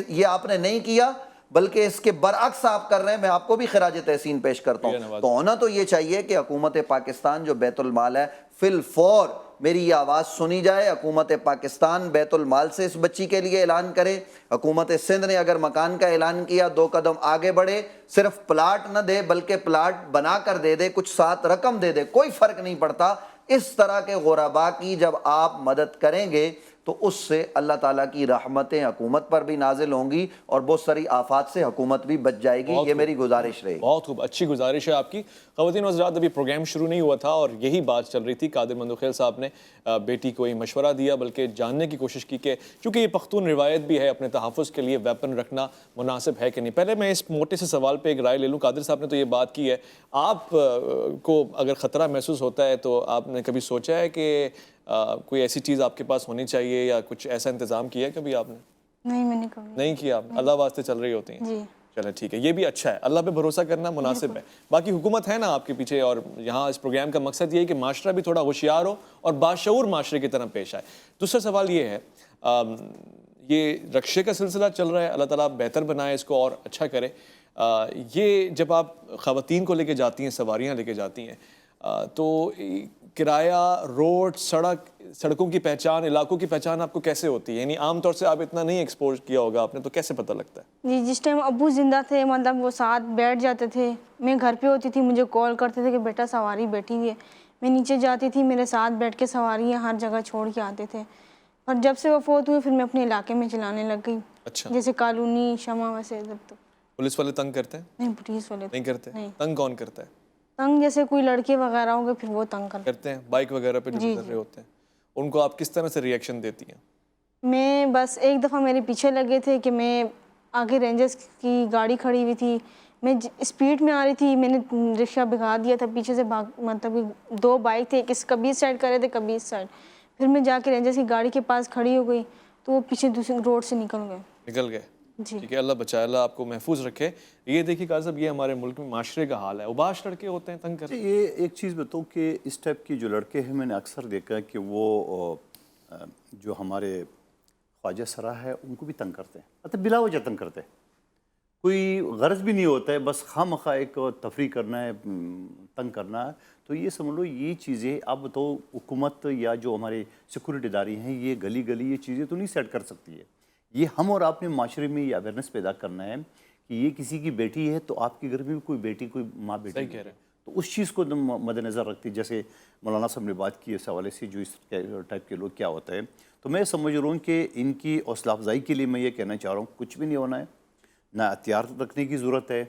یہ آپ نے نہیں کیا بلکہ اس کے برعکس آپ کر رہے ہیں. میں آپ کو بھی خراج تحسین پیش کرتا ہوں. تو ہونا تو یہ چاہیے کہ حکومت پاکستان جو بیت المال ہے فی الفور میری یہ آواز سنی جائے، حکومت پاکستان بیت المال سے اس بچی کے لیے اعلان کرے. حکومت سندھ نے اگر مکان کا اعلان کیا 2 قدم آگے بڑھے، صرف پلاٹ نہ دے بلکہ پلاٹ بنا کر دے دے، کچھ ساتھ رقم دے دے، کوئی فرق نہیں پڑتا. اس طرح کے غرباء کی جب آپ مدد کریں گے تو اس سے اللہ تعالیٰ کی رحمتیں حکومت پر بھی نازل ہوں گی اور بہت ساری آفات سے حکومت بھی بچ جائے گی. یہ میری گزارش رہے گی. بہت خوب، اچھی گزارش ہے آپ کی. خواتین و حضرات، ابھی پروگرام شروع نہیں ہوا تھا اور یہی بات چل رہی تھی. قادر مندوخیل صاحب نے بیٹی کو یہ مشورہ دیا بلکہ جاننے کی کوشش کی کہ چونکہ یہ پختون روایت بھی ہے اپنے تحفظ کے لیے ویپن رکھنا مناسب ہے کہ نہیں. پہلے میں اس موٹے سے سوال پہ ایک رائے لے لوں. قادر صاحب نے تو یہ بات کی ہے، آپ کو اگر خطرہ محسوس ہوتا ہے تو آپ نے کبھی سوچا ہے کہ کوئی ایسی چیز آپ کے پاس ہونی چاہیے یا کچھ ایسا انتظام کیا ہے کبھی آپ نے؟ نہیں، میں نے کبھی نہیں کیا. اللہ واسطے چل رہی ہوتی ہیں. جی چلیں ٹھیک ہے، یہ بھی اچھا ہے. اللہ پہ بھروسہ کرنا مناسب ہے. باقی حکومت ہے نا آپ کے پیچھے، اور یہاں اس پروگرام کا مقصد یہ ہے کہ معاشرہ بھی تھوڑا ہوشیار ہو اور باشعور معاشرے کی طرح پیش آئے. دوسرا سوال یہ ہے، یہ رکشے کا سلسلہ چل رہا ہے، اللہ تعالیٰ بہتر بنائے اس کو اور اچھا کرے. یہ جب آپ خواتین کو لے کے جاتی ہیں، سواریاں لے کے جاتی ہیں، تو کرایہ، روڈ، سڑکوں کی پہچان، علاقوں کی پہچان آپ کو کیسے ہوتی ہے؟ یعنی عام طور سے آپ اتنا نہیں ایکسپوز کیا ہوگا آپ نے، تو کیسے پتہ لگتا ہے؟ جی، جس ٹائم ابو زندہ تھے مطلب وہ ساتھ بیٹھ جاتے تھے. میں گھر پہ ہوتی تھی، مجھے کال کرتے تھے کہ بیٹا سواری بیٹھی ہوئی ہے. میں نیچے جاتی تھی، میرے ساتھ بیٹھ کے سواریاں ہر جگہ چھوڑ کے آتے تھے. اور جب سے وہ فوت ہوئے پھر میں اپنے علاقے میں چلانے لگ گئی. اچھا. جیسے کالونی، شمع، ویسے جب تک. پولیس والے تنگ کرتے ہیں؟ نہیں، پولیس والے نہیں کرتے. تنگ کون کرتا ہے؟ تنگ جیسے کوئی لڑکے وغیرہ ہوں گے پھر وہ تنگ کرتے ہیں. بائک وغیرہ پہ جو گزر رہے ہوتے ہیں ان کو آپ کس طرح سے ری ایکشن دیتی ہیں؟ میں بس ایک دفعہ میرے پیچھے لگے تھے کہ میں آگے رینجرز کی گاڑی کھڑی ہوئی تھی، میں اسپیڈ میں آ رہی تھی، میں نے رکشہ بھگا دیا تھا. پیچھے سے مطلب 2 بائک تھے، کبھی اس سائڈ کر رہے تھے کبھی اس سائڈ. پھر میں جا کے رینجرز کی گاڑی کے پاس کھڑی ہو گئی تو وہ پیچھے دوسری روڈ سے نکل گئے. جی ٹھیک ہے، اللہ بچائے، اللہ آپ کو محفوظ رکھے. یہ دیکھیے قاضی صاحب، یہ ہمارے ملک میں معاشرے کا حال ہے. اوباش لڑکے ہوتے ہیں، تنگ کرتے ہیں. یہ ایک چیز بتاؤں کہ اس ٹائپ کی جو لڑکے ہیں میں نے اکثر دیکھا ہے کہ وہ جو ہمارے خواجہ سرا ہے ان کو بھی تنگ کرتے ہیں، مطلب بلا وجہ تنگ کرتے ہیں. کوئی غرض بھی نہیں ہوتا ہے، بس خواہ ایک تفریح کرنا ہے، تنگ کرنا ہے. تو یہ سمجھ لو یہ چیزیں اب بتاؤ حکومت یا جو ہمارے سیکورٹی ادارے ہیں یہ گلی گلی یہ چیزیں تو نہیں سیٹ کر سکتی ہے. یہ ہم اور آپ نے معاشرے میں یہ اویئرنیس پیدا کرنا ہے کہ یہ کسی کی بیٹی ہے تو آپ کے گھر میں بھی کوئی بیٹی، کوئی ماں بیٹی صحیح کہہ رہے ہیں. تو اس چیز کو مد نظر رکھتی، جیسے مولانا صاحب نے بات کی اس حوالے سے جو اس ٹائپ کے لوگ کیا ہوتا ہے. تو میں سمجھ رہا ہوں کہ ان کی حوصلہ افزائی کے لیے میں یہ کہنا چاہ رہا ہوں کچھ بھی نہیں ہونا ہے، نہ ہتھیار رکھنے کی ضرورت ہے.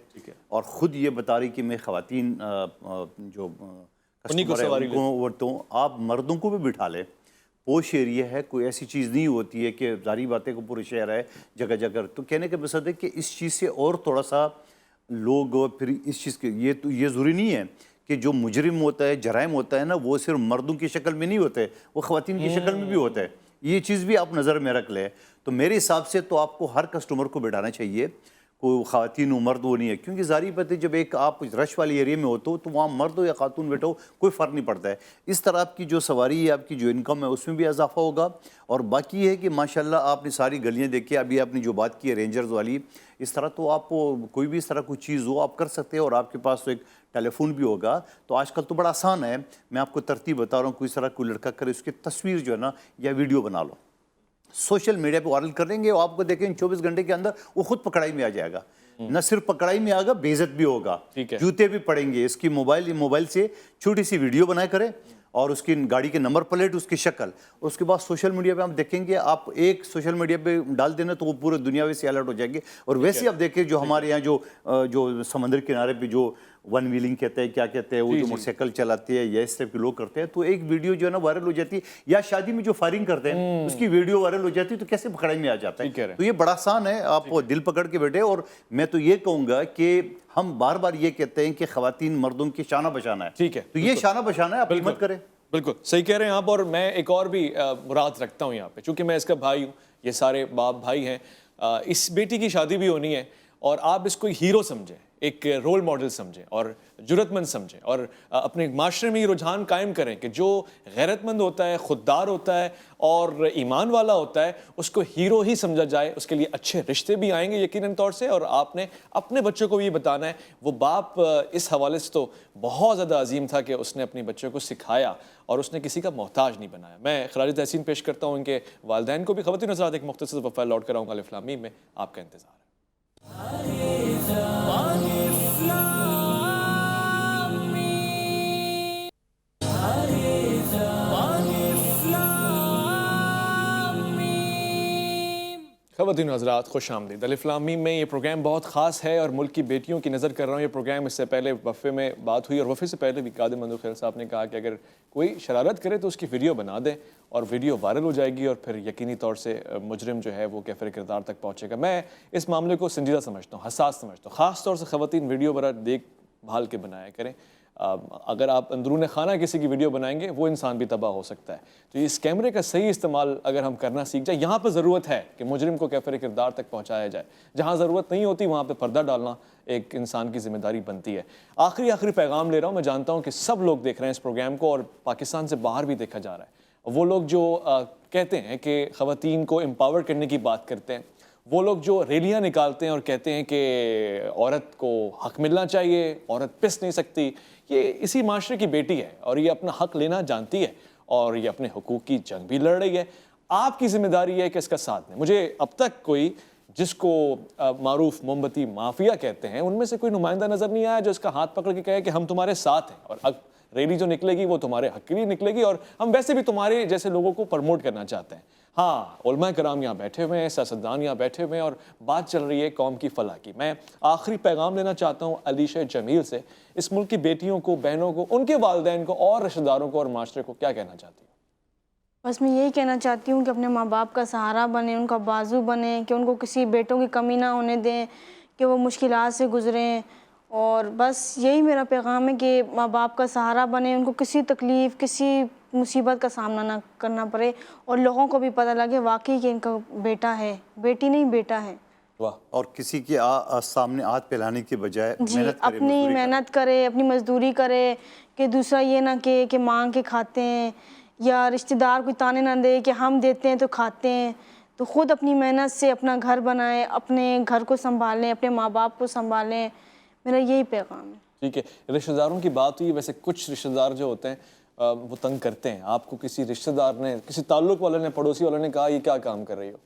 اور خود یہ بتا رہی کہ میں خواتین جو کسٹمر ہیں ان کو ورتا ہوں، آپ مردوں کو بھی بٹھا لیں. پوش ایریا ہے، کوئی ایسی چیز نہیں ہوتی ہے کہ ظاہری باتیں کو پورے شہر ہے جگہ جگہ. تو کہنے کا مقصد ہے کہ اس چیز سے اور تھوڑا سا لوگ پھر اس چیز کے یہ ضروری نہیں ہے کہ جو مجرم ہوتا ہے، جرائم ہوتا ہے نا، وہ صرف مردوں کی شکل میں نہیں ہوتے، وہ خواتین کی شکل میں بھی ہوتا ہے. یہ چیز بھی آپ نظر میں رکھ لیں. تو میرے حساب سے تو آپ کو ہر کسٹمر کو بٹھانا چاہیے. کوئی خواتین و مرد وہ نہیں ہے، کیونکہ ظاہری بات ہے جب ایک آپ رش والی ایریا میں ہوتے ہو تو وہاں مرد ہو یا خاتون بیٹھا ہو کوئی فرق نہیں پڑتا ہے. اس طرح آپ کی جو سواری ہے، آپ کی جو انکم ہے اس میں بھی اضافہ ہوگا. اور باقی یہ ہے کہ ماشاءاللہ آپ نے ساری گلیاں دیکھی، ابھی آپ نے جو بات کی ہے رینجرز والی، اس طرح تو آپ کوئی بھی اس طرح کوئی چیز ہو آپ کر سکتے ہیں. اور آپ کے پاس تو ایک ٹیلی فون بھی ہوگا، تو آج کل تو بڑا آسان ہے. میں آپ کو ترتیب بتا رہا ہوں، کوئی اس طرح کوئی لڑکا کرے اس کی تصویر جو ہے نا یا ویڈیو بنا لو، سوشل میڈیا پہ وائرل کر دیں گے، اور آپ کو دیکھیں 24 گھنٹے کے اندر وہ خود پکڑائی میں آ جائے گا. نہ صرف پکڑائی میں آگا، بے عزت بھی ہوگا، جوتے بھی پڑیں گے. اس کی موبائل سے چھوٹی سی ویڈیو بنائے کریں اور اس کی گاڑی کے نمبر پلیٹ، اس کی شکل، اس کے بعد سوشل میڈیا پہ آپ دیکھیں گے، آپ ایک سوشل میڈیا پہ ڈال دینا تو وہ پورے دنیا ویسے الرٹ ہو جائے گے. اور ویسے ہی آپ دیکھیں جو ہمارے یہاں جو سمندر کنارے پہ جو ون ویلنگ کہتے ہیں، کیا کہتے ہیں، وہ جو موٹر سائیکل چلاتے ہیں یا اس طرح کے لوگ کرتے ہیں، تو ایک ویڈیو جو ہے نا وائرل ہو جاتی ہے. یا شادی میں جو فائرنگ کرتے ہیں اس کی ویڈیو وائرل ہو جاتی ہے، تو کیسے پکڑائی میں آ جاتا ہے. تو یہ بڑا آسان ہے، آپ دل پکڑ کے بیٹھے. اور میں تو یہ کہوں گا کہ ہم بار بار یہ کہتے ہیں کہ خواتین مردوں کی شانہ بشانہ ہے، ٹھیک ہے، تو یہ شانہ بشانہ ہے، آپ ہمت کریں. بالکل صحیح کہہ رہے ہیں آپ. اور میں ایک اور بھی مراد رکھتا ہوں یہاں پہ، چونکہ میں اس کا بھائی ہوں، یہ سارے باپ بھائی ہیں. اس بیٹی کی شادی بھی ہونی ہے اور آپ اس کو ہیرو سمجھیں، ایک رول ماڈل سمجھیں اور جرت مند سمجھیں، اور اپنے معاشرے میں یہ رجحان قائم کریں کہ جو غیرت مند ہوتا ہے، خوددار ہوتا ہے اور ایمان والا ہوتا ہے اس کو ہیرو ہی سمجھا جائے. اس کے لیے اچھے رشتے بھی آئیں گے یقیناً طور سے. اور آپ نے اپنے بچوں کو بھی یہ بتانا ہے. وہ باپ اس حوالے سے تو بہت زیادہ عظیم تھا کہ اس نے اپنے بچوں کو سکھایا اور اس نے کسی کا محتاج نہیں بنایا. میں خراج تحسین پیش کرتا ہوں ان کے والدین کو بھی. خواتین حضرات ایک مختصر وقفہ لوٹ کر آؤں گا. الف لام میم میں آپ کا انتظار ہے. خواتین حضرات خوش آمدید. الف لام میم میں یہ پروگرام بہت خاص ہے اور ملک کی بیٹیوں کی نظر کر رہا ہوں. یہ پروگرام اس سے پہلے وقفے میں بات ہوئی اور وقفے سے پہلے بھی قادم منظور خیر صاحب نے کہا کہ اگر کوئی شرارت کرے تو اس کی ویڈیو بنا دیں اور ویڈیو وائرل ہو جائے گی اور پھر یقینی طور سے مجرم جو ہے وہ کیفر کردار تک پہنچے گا. میں اس معاملے کو سنجیدہ سمجھتا ہوں، حساس سمجھتا ہوں. خاص طور سے خواتین ویڈیو برا دیکھ بھال کے بنایا کریں. اگر آپ اندرون خانہ کسی کی ویڈیو بنائیں گے وہ انسان بھی تباہ ہو سکتا ہے. تو اس کیمرے کا صحیح استعمال اگر ہم کرنا سیکھ جائیں، یہاں پہ ضرورت ہے کہ مجرم کو کیفر کردار تک پہنچایا جائے. جہاں ضرورت نہیں ہوتی وہاں پہ پردہ ڈالنا ایک انسان کی ذمہ داری بنتی ہے. آخری پیغام لے رہا ہوں. میں جانتا ہوں کہ سب لوگ دیکھ رہے ہیں اس پروگرام کو اور پاکستان سے باہر بھی دیکھا جا رہا ہے. وہ لوگ جو کہتے ہیں کہ خواتین کو امپاور کرنے کی بات کرتے ہیں، وہ لوگ جو ریلیاں نکالتے ہیں اور کہتے ہیں کہ عورت کو حق ملنا چاہیے، عورت پس نہیں سکتی، یہ اسی معاشرے کی بیٹی ہے اور یہ اپنا حق لینا جانتی ہے اور یہ اپنے حقوق کی جنگ بھی لڑ رہی ہے. آپ کی ذمہ داری ہے کہ اس کا ساتھ دیں. مجھے اب تک کوئی جس کو معروف موم بتی مافیا کہتے ہیں ان میں سے کوئی نمائندہ نظر نہیں آیا جو اس کا ہاتھ پکڑ کے کہے کہ ہم تمہارے ساتھ ہیں اور ریلی جو نکلے گی وہ تمہارے حق کے لیے نکلے گی اور ہم ویسے بھی تمہارے جیسے لوگوں کو پروموٹ کرنا چاہتے ہیں. ہاں، علماء کرام یہاں بیٹھے ہوئے ہیں، سیاستدان یہاں بیٹھے ہوئے ہیں اور بات چل رہی ہے قوم کی فلاح کی. میں آخری پیغام لینا چاہتا ہوں علیشہ جمیل سے. اس ملک کی بیٹیوں کو، بہنوں کو، ان کے والدین کو اور رشتہ داروں کو اور معاشرے کو کیا کہنا چاہتی ہوں؟ بس میں یہی کہنا چاہتی ہوں کہ اپنے ماں باپ کا سہارا بنیں، ان کا بازو بنیں، کہ ان کو کسی بیٹوں کی کمی نہ ہونے دیں، کہ وہ مشکلات سے گزریں. اور بس یہی میرا پیغام ہے کہ ماں باپ کا سہارا بنیں، ان کو کسی تکلیف، کسی مصیبت کا سامنا نہ کرنا پڑے اور لوگوں کو بھی پتہ لگے واقعی کہ ان کا بیٹا ہے، بیٹی نہیں بیٹا ہے. اور کسی کے سامنے ہاتھ پھیلانے کے بجائے جی اپنی محنت کرے، اپنی مزدوری کرے، کہ دوسرا یہ نہ کہ مانگ کے کھاتے ہیں یا رشتہ دار کوئی تانے نہ دے کہ ہم دیتے ہیں تو کھاتے ہیں. تو خود اپنی محنت سے اپنا گھر بنائیں، اپنے گھر کو سنبھالیں، اپنے ماں باپ کو سنبھالیں. میرا یہی پیغام ہے. ٹھیک ہے. رشتہ داروں کی بات ہوئی. ویسے کچھ رشتہ دار جو ہوتے ہیں وہ تنگ کرتے ہیں. آپ کو کسی رشتہ دار نے، کسی تعلق والے نے، پڑوسی والے نے کہا یہ کیا کام کر رہی ہو؟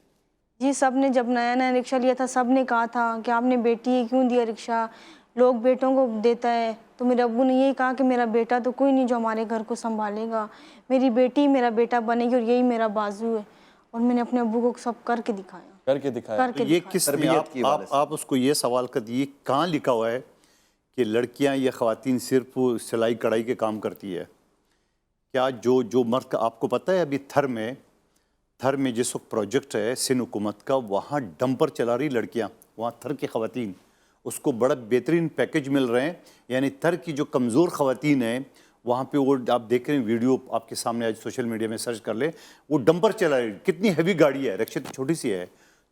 جی سب نے، جب نیا نیا رکشہ لیا تھا سب نے کہا تھا کہ آپ نے بیٹی کیوں دیا رکشہ، لوگ بیٹوں کو دیتا ہے. تو میرے ابو نے یہی کہا کہ میرا بیٹا تو کوئی نہیں جو ہمارے گھر کو سنبھالے گا، میری بیٹی میرا بیٹا بنے گی اور یہی میرا بازو ہے. اور میں نے اپنے ابو کو سب کر کے دکھایا. یہ کس نے آپ اس کو یہ سوال کر دیے کہاں لکھا ہوا ہے کہ لڑکیاں یا خواتین صرف سلائی کڑھائی کے کام کرتی ہے؟ کیا جو مرد آپ کو پتہ ہے ابھی تھر میں جس وقت پروجیکٹ ہے سندھ حکومت کا، وہاں ڈمپر چلا رہی لڑکیاں، وہاں تھر کی خواتین، اس کو بڑا بہترین پیکج مل رہے ہیں. یعنی تھر کی جو کمزور خواتین ہیں وہاں پہ وہ آپ دیکھ رہے ہیں، ویڈیو آپ کے سامنے آج سوشل میڈیا میں سرچ کر لیں، وہ ڈمپر چلا رہی. کتنی ہیوی گاڑی ہے، رکشہ تو چھوٹی سی ہے.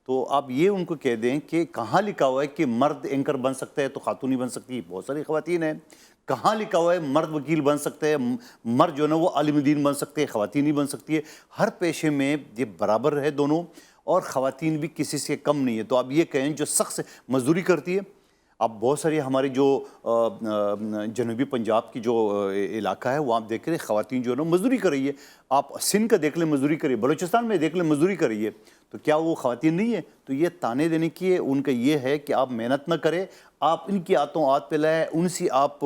تو آپ یہ ان کو کہہ دیں کہ کہاں لکھا ہوا ہے کہ مرد اینکر بن سکتا ہے تو خاتون نہیں بن سکتی؟ بہت ساری خواتین ہیں. کہاں لکھا ہوا ہے مرد وکیل بن سکتا ہے، مرد جو ہے نا وہ عالم دین بن سکتے ہیں، خواتین نہیں بن سکتی ہے؟ ہر پیشے میں یہ برابر ہے دونوں، اور خواتین بھی کسی سے کم نہیں ہے. تو آپ یہ کہیں جو سخت مزدوری کرتی ہے، اب بہت ساری ہماری جو جنوبی پنجاب کی جو علاقہ ہے وہاں آپ دیکھ رہے خواتین جو ہے نا مزدوری کر رہی ہے. آپ سندھ کا دیکھ لیں مزدوری کر رہی ہے، بلوچستان میں دیکھ لیں مزدوری کر رہی ہے. تو کیا وہ خواتین نہیں ہے؟ تو یہ تانے دینے کی ان کا یہ ہے کہ آپ محنت نہ کریں، آپ ان کی آتوں آت پہ لائیں، ان سے آپ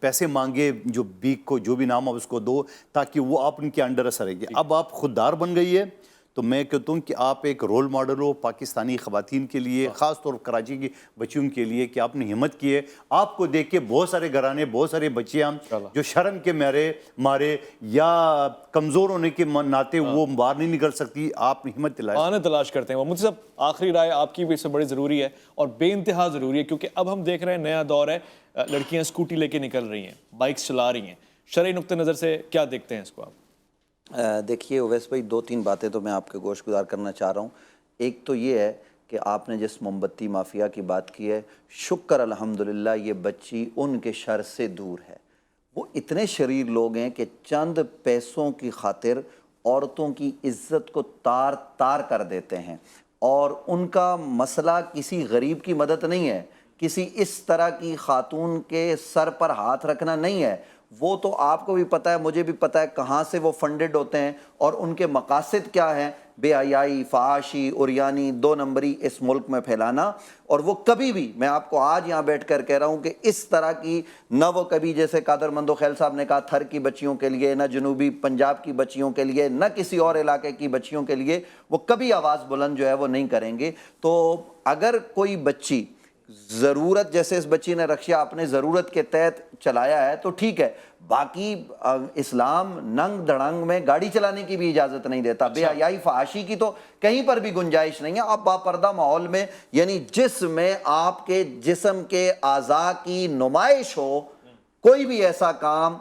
پیسے مانگے، جو بیک کو جو بھی نام آپ اس کو دو تاکہ وہ آپ ان کے انڈر اثر رہے گی. اب آپ خوددار بن گئی ہے تو میں کہتا ہوں کہ آپ ایک رول ماڈل ہو پاکستانی خواتین کے لیے، خاص طور پر کراچی کی بچیوں کے لیے، کہ آپ نے ہمت کی ہے. آپ کو دیکھ کے بہت سارے گھرانے، بہت سارے بچیاں جو شرم کے مارے یا کمزور ہونے کے ناطے وہ باہر نہیں نکل سکتی، آپ نے ہمت دلائی. آنے تلاش کرتے ہیں وہ. مجھے آخری رائے آپ کی بھی اس سے بڑی ضروری ہے اور بے انتہا ضروری ہے، کیونکہ اب ہم دیکھ رہے ہیں نیا دور ہے، لڑکیاں اسکوٹی لے کے نکل رہی ہیں، بائکس چلا رہی ہیں. شرعی نقطہ نظر سے کیا دیکھتے ہیں اس کو آپ؟ دیکھیے اویس بھائی، 2-3 باتیں تو میں آپ کے گوش گزار کرنا چاہ رہا ہوں. ایک تو یہ ہے کہ آپ نے جس موم بتی مافیا کی بات کی ہے، شکر الحمدللہ یہ بچی ان کے شر سے دور ہے. وہ اتنے شریر لوگ ہیں کہ چند پیسوں کی خاطر عورتوں کی عزت کو تار تار کر دیتے ہیں، اور ان کا مسئلہ کسی غریب کی مدد نہیں ہے، کسی اس طرح کی خاتون کے سر پر ہاتھ رکھنا نہیں ہے. وہ تو آپ کو بھی پتہ ہے، مجھے بھی پتہ ہے کہاں سے وہ فنڈڈ ہوتے ہیں اور ان کے مقاصد کیا ہیں. بے حیائی، فحاشی، عریانی، 2 نمبری اس ملک میں پھیلانا. اور وہ کبھی بھی، میں آپ کو آج یہاں بیٹھ کر کہہ رہا ہوں کہ اس طرح کی نہ وہ کبھی، جیسے قادر مندوخیل صاحب نے کہا، تھر کی بچیوں کے لیے، نہ جنوبی پنجاب کی بچیوں کے لیے، نہ کسی اور علاقے کی بچیوں کے لیے وہ کبھی آواز بلند جو ہے وہ نہیں کریں گے. تو اگر کوئی بچی ضرورت، جیسے اس بچی نے رکشہ اپنے ضرورت کے تحت چلایا ہے تو ٹھیک ہے، باقی اسلام ننگ دڑنگ میں گاڑی چلانے کی بھی اجازت نہیں دیتا. بے حیائی، فحاشی کی تو کہیں پر بھی گنجائش نہیں ہے. آپ باپردہ ماحول میں، یعنی جس میں آپ کے جسم کے اعضاء کی نمائش ہو، کوئی بھی ایسا کام،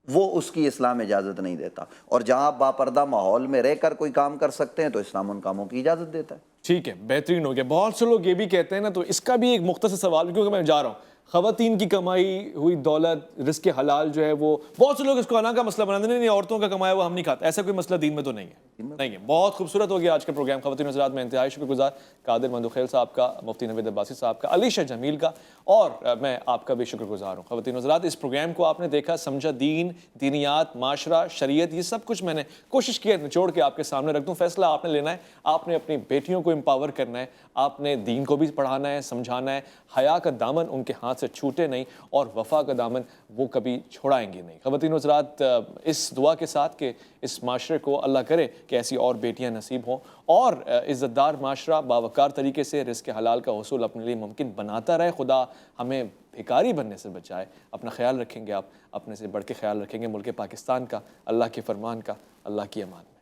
وہ اس کی اسلام اجازت نہیں دیتا. اور جہاں آپ باپردہ ماحول میں رہ کر کوئی کام کر سکتے ہیں تو اسلام ان کاموں کی اجازت دیتا ہے. ٹھیک ہے، بہترین ہو گیا. بہت سے لوگ یہ بھی کہتے ہیں نا، تو اس کا بھی ایک مختصر سوال، کیونکہ میں جا رہا ہوں، خواتین کی کمائی ہوئی دولت، رزق حلال جو ہے وہ بہت سے لوگ اس کو انا کا مسئلہ بنا دیتے ہیں. نہیں، عورتوں کا کمایا ہوا ہم نہیں کھاتے. ایسا کوئی مسئلہ دین میں تو نہیں ہے. نہیں ہے. بہت خوبصورت ہو گیا آج کا پروگرام. خواتین حضرات، میں انتہائی شکر گزار قادر مندوخیل صاحب کا، مفتی نوید عباسی صاحب کا، علی شاہ جمیل کا، اور میں آپ کا بھی شکر گزار ہوں. خواتین حضرات، اس پروگرام کو آپ نے دیکھا، سمجھا. دین، دینیات، معاشرہ، شریعت، یہ سب کچھ میں نے کوشش کی ہے نچوڑ کے آپ کے سامنے رکھ دوں. فیصلہ آپ نے لینا ہے. آپ نے اپنی بیٹیوں کو امپاور کرنا ہے، آپ نے دین کو بھی پڑھانا ہے، سمجھانا ہے. حیا کا دامن ان کے ہاتھ سے چھوٹے نہیں، اور وفا کا دامن وہ کبھی چھوڑائیں گے نہیں. خواتین حضرات، اس دعا کے ساتھ کہ اس معاشرے کو اللہ کرے کہ ایسی اور بیٹیاں نصیب ہوں، اور عزت دار معاشرہ باوقار طریقے سے رزق حلال کا حصول اپنے لیے ممکن بناتا رہے. خدا ہمیں بھکاری بننے سے بچائے. اپنا خیال رکھیں گے، آپ اپنے سے بڑھ کے خیال رکھیں گے ملک پاکستان کا، اللہ کے فرمان کا. اللہ کی امان میں.